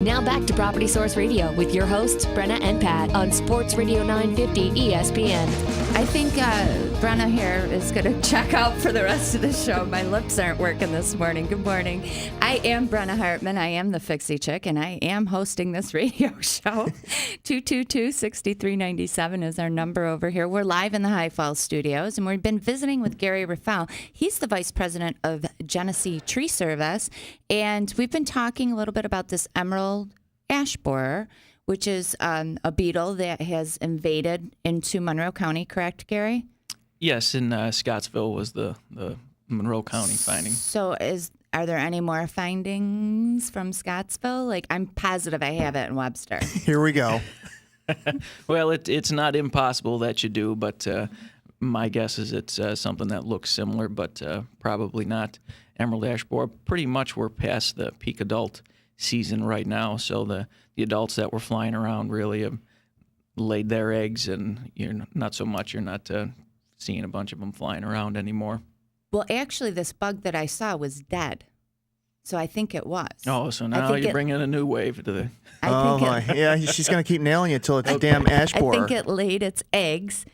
Now back to Property Source Radio with your hosts, Brenna and Pat, on Sports Radio 950 ESPN. I think Brenna here is going to check out for the rest of the show. My lips aren't working this morning. Good morning. I am Brenna Hartman. I am the Fixie Chick, and I am hosting this radio show. 222-6397 is our number over here. We're live in the High Falls studios, and we've been visiting with Gary Raffel. He's the vice president of Genesee Tree Service, and we've been talking a little bit about this emerald ash borer, which is a beetle that has invaded into Monroe County, correct, Gary? Yes, in Scottsville was the Monroe County finding. So are there any more findings from Scottsville? Like, I'm positive I have it in Webster. Here we go. Well, it's not impossible that you do, but my guess is it's something that looks similar, but probably not. Emerald ash borer, pretty much we're past the peak adult season right now, so the adults that were flying around really have laid their eggs, and you're not seeing a bunch of them flying around anymore. Well, actually, this bug that I saw was dead, so I think it was. Oh, so now you're bringing a new wave to the... Yeah, she's going to keep nailing it till it's a damn ash borer. I think it laid its eggs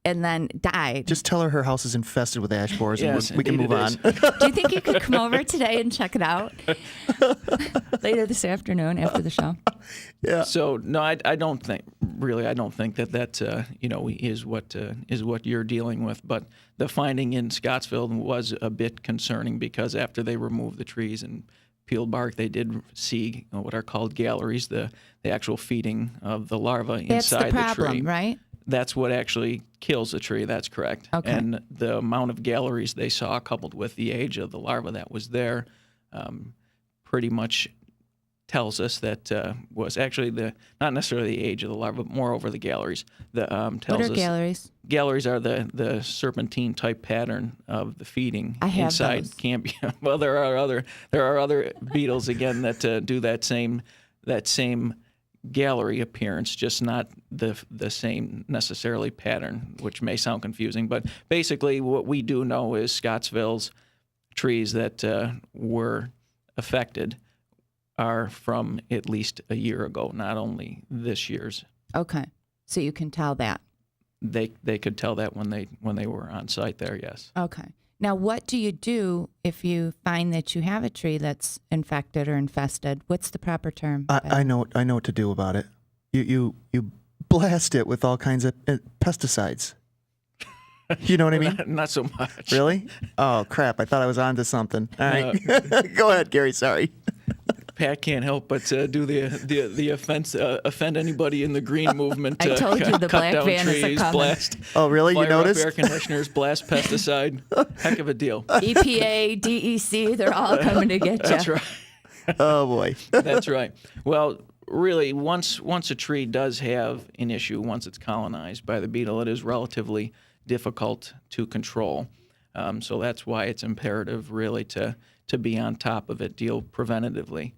and then died. Just tell her house is infested with ash borers, yes, and we can move on. Do you think you could come over today and check it out later this afternoon after the show? Yeah. So no, I don't think that is what you're dealing with. But the finding in Scottsville was a bit concerning because after they removed the trees and peeled bark, they did see what are called galleries, the actual feeding of the larva inside the tree. That's the problem, right? That's what actually kills the tree. That's correct. Okay. And the amount of galleries they saw, coupled with the age of the larva that was there, pretty much tells us that was actually not necessarily the age of the larva, but moreover the galleries. What are galleries? Galleries are the serpentine type pattern of the feeding I have inside those. Cambia. Well, there are other beetles again that do that same gallery appearance, just not the same necessarily pattern, which may sound confusing. But basically what we do know is Scottsville's trees that were affected are from at least a year ago, not only this year's. Okay. So you can tell that. They could tell that when they were on site there, yes. Okay. Now, what do you do if you find that you have a tree that's infected or infested? What's the proper term? I know what to do about it. You blast it with all kinds of pesticides. You know what I mean? Not so much. Really? Oh, crap. I thought I was onto something. All right. Go ahead, Gary. Sorry. Pat can't help but do the offend anybody in the green movement. I told you the cut black down van trees, is a coming. blast. Oh, really? Fire You noticed? up air conditioners, blast pesticide. Heck of a deal. EPA, DEC, they're all coming to get you. That's right. Oh, boy. That's right. Well, really, once a tree does have an issue, once it's colonized by the beetle, it is relatively difficult to control. So that's why it's imperative, really, to be on top of it, deal preventatively.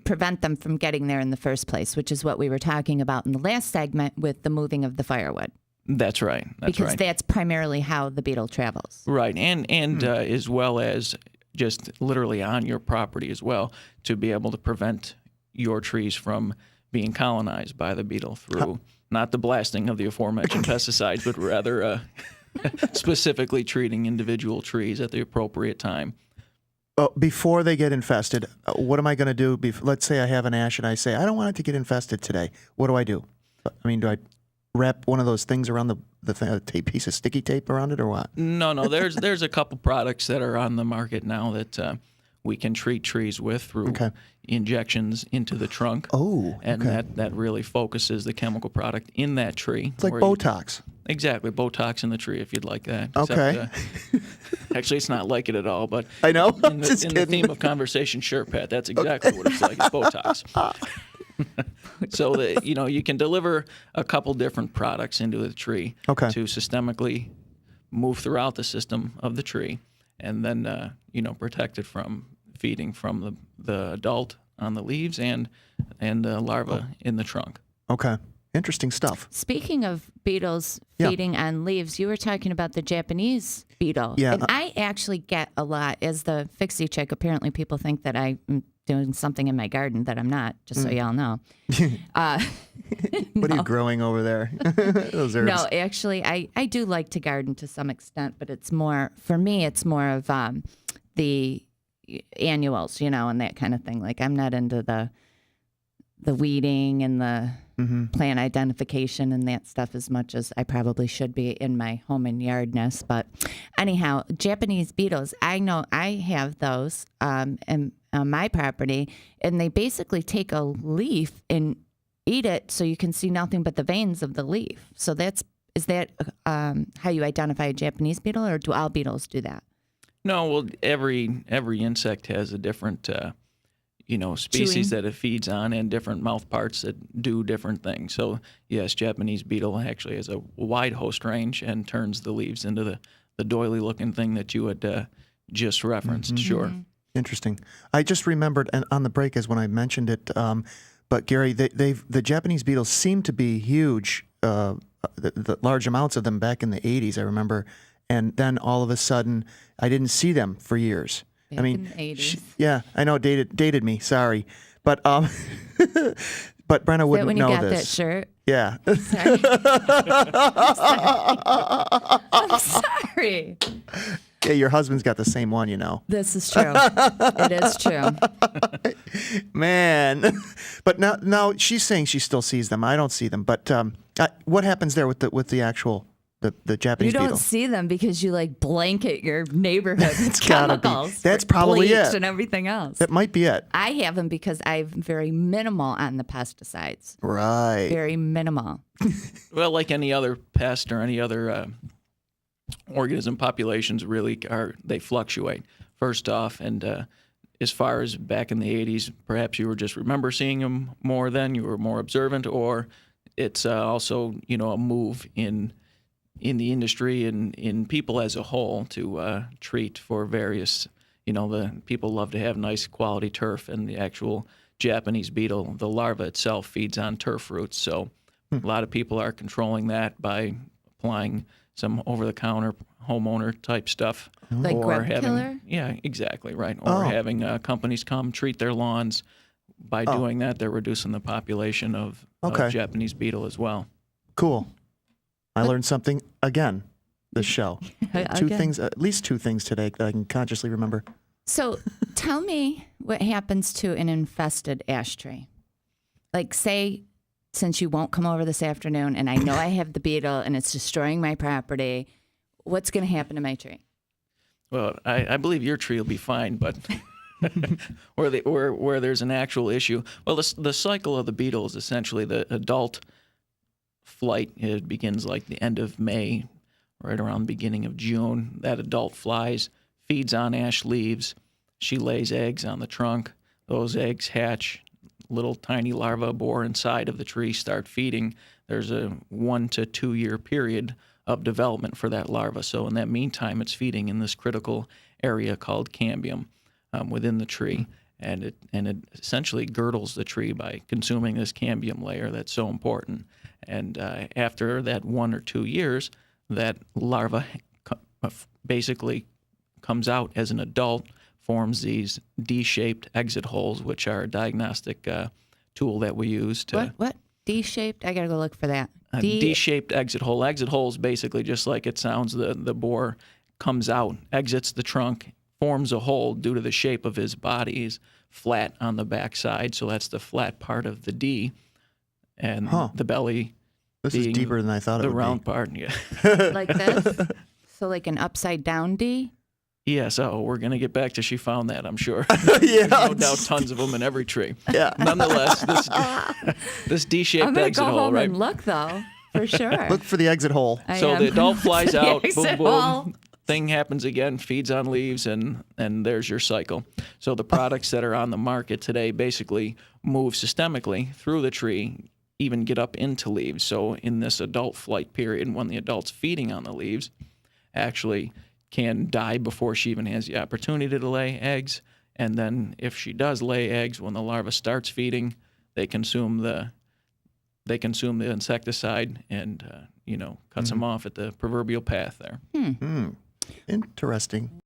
Prevent them from getting there in the first place, which is what we were talking about in the last segment with the moving of the firewood. That's right. Because that's primarily how the beetle travels. Right, and as well as just literally on your property as well, to be able to prevent your trees from being colonized by the beetle through not the blasting of the aforementioned pesticides, but rather specifically treating individual trees at the appropriate time. Before they get infested, what am I going to do? Let's say I have an ash and I say, I don't want it to get infested today. What do I do? I mean, do I wrap one of those things around the tape, piece of sticky tape around it or what? No. There's a couple products that are on the market now that we can treat trees with through injections into the trunk. Oh, and that really focuses the chemical product in that tree. It's like Botox. Exactly, Botox in the tree if you'd like that. Okay. Except, actually, it's not like it at all, but I know. In the theme of conversation, sure, Pat, that's exactly what it's like. It's Botox. So that you can deliver a couple different products into the tree to systemically move throughout the system of the tree, and then protect it from feeding from the adult on the leaves and the larva in the trunk. Okay. Interesting stuff. Speaking of beetles feeding on leaves, you were talking about the Japanese beetle. Yeah. And I actually get a lot, as the Fixie Chick, apparently people think that I'm doing something in my garden that I'm not, just so y'all know. What are you growing over there? Those herbs. No, actually, I do like to garden to some extent, but it's more, for me, it's more of the annuals, and that kind of thing. Like, I'm not into the weeding and the plant identification and that stuff as much as I probably should be in my home and yardness. But anyhow, Japanese beetles, I know I have those on my property, and they basically take a leaf and eat it so you can see nothing but the veins of the leaf. So is that how you identify a Japanese beetle, or do all beetles do that? No, well, every insect has a different species Chewing. that it feeds on, and different mouth parts that do different things. So yes, Japanese beetle actually has a wide host range and turns the leaves into the doily looking thing that you had just referenced. Sure. Interesting. I just remembered, and on the break is when I mentioned it. But Gary, the Japanese beetles seem to be huge. The large amounts of them back in the 80s, I remember, and then all of a sudden, I didn't see them for years. Back in the 80s. Yeah, I know, dated me. Sorry, but but Brenna Is that wouldn't when you know got this. that shirt? Yeah. Sorry. I'm sorry. Yeah, your husband's got the same one, This is true. It is true. Man, but now she's saying she still sees them. I don't see them. But what happens there with the actual the Japanese You don't beetle? see them because you blanket your neighborhood with gotta be. chemicals. That's probably bleach it. and everything else. That might be it. I have them because I'm very minimal on the pesticides. Right. Very minimal. Well, like any other pest or any other organism, populations really they fluctuate. First off, and as far as back in the 80s, perhaps you were just remember seeing them more then, you were more observant, or it's also a move in the industry and in people as a whole to treat for various, the people love to have nice quality turf, and the actual Japanese beetle, the larva itself feeds on turf roots. So a lot of people are controlling that by applying some over-the-counter homeowner type stuff. Like grub killer? Yeah, exactly, right. Or having companies come treat their lawns. By doing that, they're reducing the population of Japanese beetle as well. Cool. I learned something again this show. At least two things today that I can consciously remember. So tell me what happens to an infested ash tree. Like, say, since you won't come over this afternoon and I know I have the beetle and it's destroying my property, what's going to happen to my tree? Well, I believe your tree will be fine, but where there's an actual issue. Well, the cycle of the beetle is essentially the adult flight. It begins like the end of May, right around the beginning of June. That adult flies, feeds on ash leaves. She lays eggs on the trunk. Those eggs hatch. Little tiny larvae bore inside of the tree start feeding. There's a 1 to 2 year period of development for that larva. So in that meantime, it's feeding in this critical area called cambium within the tree. And it essentially girdles the tree by consuming this cambium layer that's so important. And after that 1 or 2 years, that larva basically comes out as an adult, forms these D-shaped exit holes, which are a diagnostic tool that we use to... What? D-shaped? I got to go look for that. A D-shaped exit hole. Exit hole is basically just like it sounds. The boar comes out, exits the trunk, forms a hole due to the shape of his body. He's flat on the backside, so that's the flat part of the D. And the belly This is being deeper than I thought it the would round be. part. Yeah. Like this? So like an upside down D? Yeah, so we're going to get back to she found that, I'm sure. Yeah. No doubt tons of them in every tree. Yeah. Nonetheless, this D-shaped I'm going to exit go hole, home right? and look, though, for sure. Look for the exit hole. I So am. the adult flies The out, boom, exit boom, hole. thing happens again, feeds on leaves, and there's your cycle. So the products that are on the market today basically move systemically through the tree, even get up into leaves. So in this adult flight period, when the adult's feeding on the leaves, actually can die before she even has the opportunity to lay eggs. And then if she does lay eggs, when the larva starts feeding, they consume the insecticide and cuts them off at the proverbial path there. Interesting.